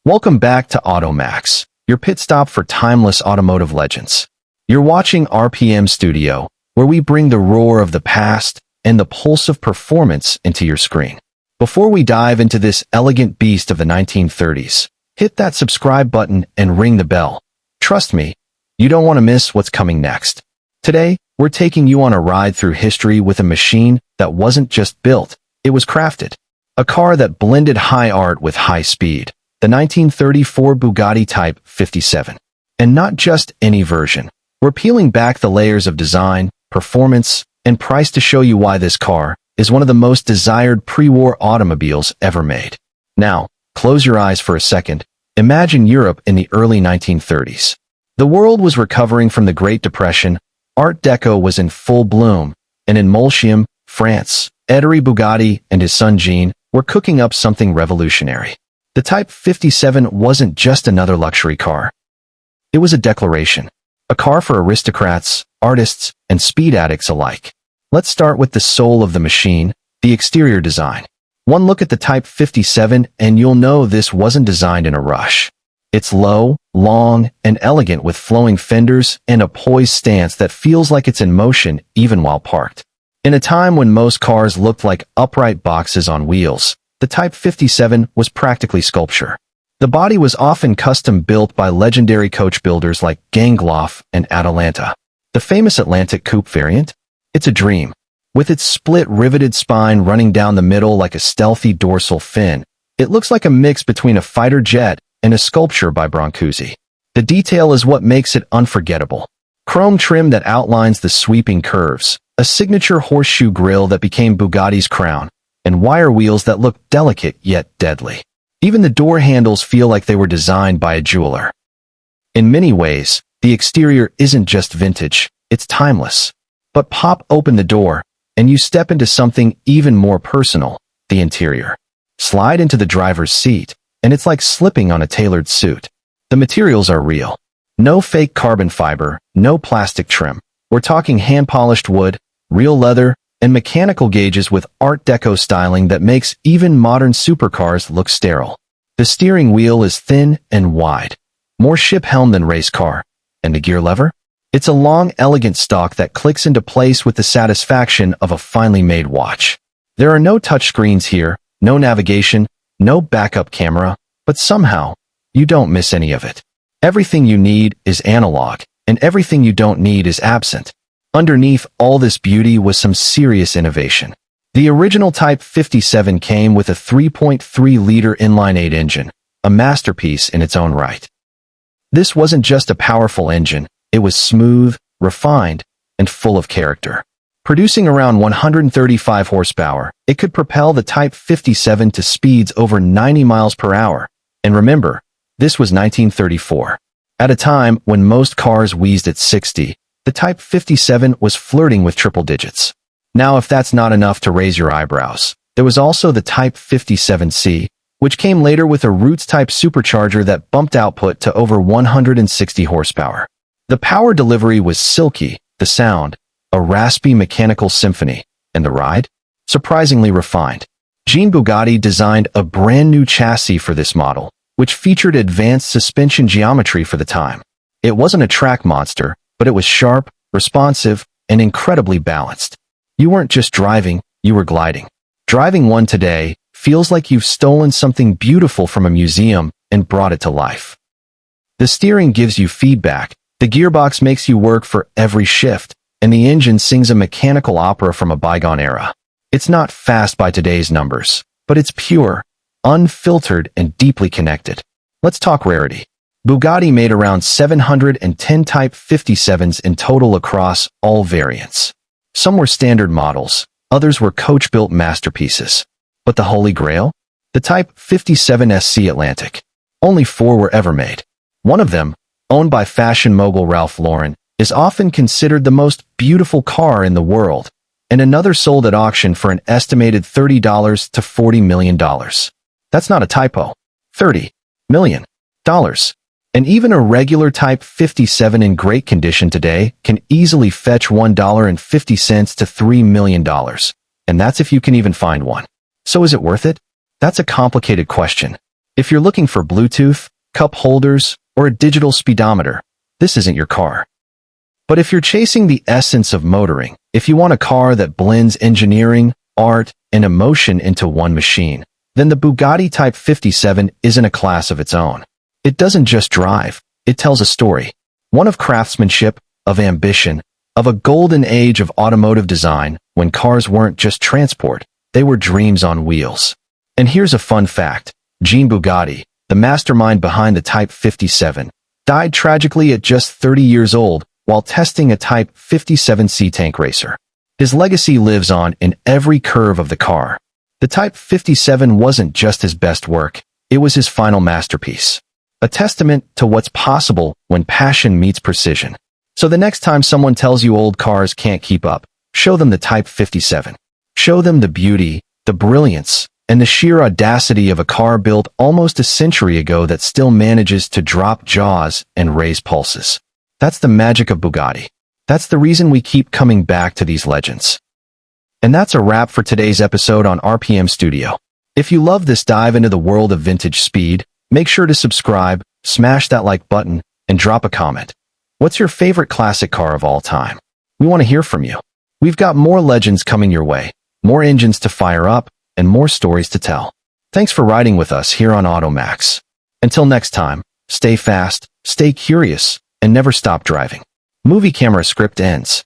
Welcome back to AutoMax, your pit stop for timeless automotive legends. You're watching RPM Studio, where we bring the roar of the past and the pulse of performance into your screen. Before we dive into this elegant beast of the 1930s, hit that subscribe button and ring the bell. Trust me, you don't want to miss what's coming next. Today, we're taking you on a ride through history with a machine that wasn't just built, it was crafted. A car that blended high art with high speed. The 1934 Bugatti Type 57. And not just any version. We're peeling back the layers of design, performance, and price to show you why this car is one of the most desired pre-war automobiles ever made. Now, close your eyes for a second. Imagine Europe in the early 1930s. The world was recovering from the Great Depression, Art Deco was in full bloom, and in Molsheim, France, Ettore Bugatti and his son Jean were cooking up something revolutionary. The Type 57 wasn't just another luxury car. It was a declaration. A car for aristocrats, artists, and speed addicts alike. Let's start with the soul of the machine, the exterior design. One look at the Type 57 and you'll know this wasn't designed in a rush. It's low, long, and elegant with flowing fenders and a poised stance that feels like it's in motion even while parked. In a time when most cars looked like upright boxes on wheels, the Type 57 was practically sculpture. The body was often custom-built by legendary coach builders like Gangloff and Atalanta. The famous Atlantic Coupe variant? It's a dream. With its split riveted spine running down the middle like a stealthy dorsal fin, it looks like a mix between a fighter jet and a sculpture by Brancusi. The detail is what makes it unforgettable. Chrome trim that outlines the sweeping curves, a signature horseshoe grille that became Bugatti's crown, and wire wheels that look delicate yet deadly. Even the door handles feel like they were designed by a jeweler. In many ways, the exterior isn't just vintage, it's timeless. But pop open the door, and you step into something even more personal, the interior. Slide into the driver's seat, and it's like slipping on a tailored suit. The materials are real. No fake carbon fiber, no plastic trim. We're talking hand-polished wood, real leather, and mechanical gauges with Art Deco styling that makes even modern supercars look sterile. The steering wheel is thin and wide, more ship helm than race car. And the gear lever? It's a long, elegant stalk that clicks into place with the satisfaction of a finely made watch. There are no touchscreens here, no navigation, no backup camera, but somehow, you don't miss any of it. Everything you need is analog, and everything you don't need is absent. Underneath all this beauty was some serious innovation. The original Type 57 came with a 3.3-liter inline-8 engine, a masterpiece in its own right. This wasn't just a powerful engine, it was smooth, refined, and full of character. Producing around 135 horsepower, it could propel the Type 57 to speeds over 90 miles per hour. And remember, this was 1934. At a time when most cars wheezed at 60, the Type 57 was flirting with triple digits. Now, if that's not enough to raise your eyebrows, there was also the Type 57C, which came later with a Roots-type supercharger that bumped output to over 160 horsepower. The power delivery was silky, the sound, a raspy mechanical symphony, and the ride? Surprisingly refined. Jean Bugatti designed a brand new chassis for this model, which featured advanced suspension geometry for the time. It wasn't a track monster, but it was sharp, responsive, and incredibly balanced. You weren't just driving, you were gliding. Driving one today feels like you've stolen something beautiful from a museum and brought it to life. The steering gives you feedback, the gearbox makes you work for every shift, and the engine sings a mechanical opera from a bygone era. It's not fast by today's numbers, but it's pure, unfiltered, and deeply connected. Let's talk rarity. Bugatti made around 710 Type 57s in total across all variants. Some were standard models, others were coach-built masterpieces. But the Holy Grail? The Type 57 SC Atlantic. Only 4 were ever made. One of them, owned by fashion mogul Ralph Lauren, is often considered the most beautiful car in the world, and another sold at auction for an estimated $30 to $40 million. That's not a typo. $30 million. And even a regular Type 57 in great condition today can easily fetch $1.50 to $3 million. And that's if you can even find one. So is it worth it? That's a complicated question. If you're looking for Bluetooth, cup holders, or a digital speedometer, this isn't your car. But if you're chasing the essence of motoring, if you want a car that blends engineering, art, and emotion into one machine, then the Bugatti Type 57 is in a class of its own. It doesn't just drive, it tells a story. One of craftsmanship, of ambition, of a golden age of automotive design when cars weren't just transport, they were dreams on wheels. And here's a fun fact. Jean Bugatti, the mastermind behind the Type 57, died tragically at just 30 years old while testing a Type 57C tank racer. His legacy lives on in every curve of the car. The Type 57 wasn't just his best work, it was his final masterpiece. A testament to what's possible when passion meets precision. So the next time someone tells you old cars can't keep up, show them the Type 57. Show them the beauty, the brilliance, and the sheer audacity of a car built almost a century ago that still manages to drop jaws and raise pulses. That's the magic of Bugatti. That's the reason we keep coming back to these legends. And that's a wrap for today's episode on RPM Studio. If you love this dive into the world of vintage speed, make sure to subscribe, smash that like button, and drop a comment. What's your favorite classic car of all time? We want to hear from you. We've got more legends coming your way, more engines to fire up, and more stories to tell. Thanks for riding with us here on AutoMax. Until next time, stay fast, stay curious, and never stop driving. Movie camera script ends.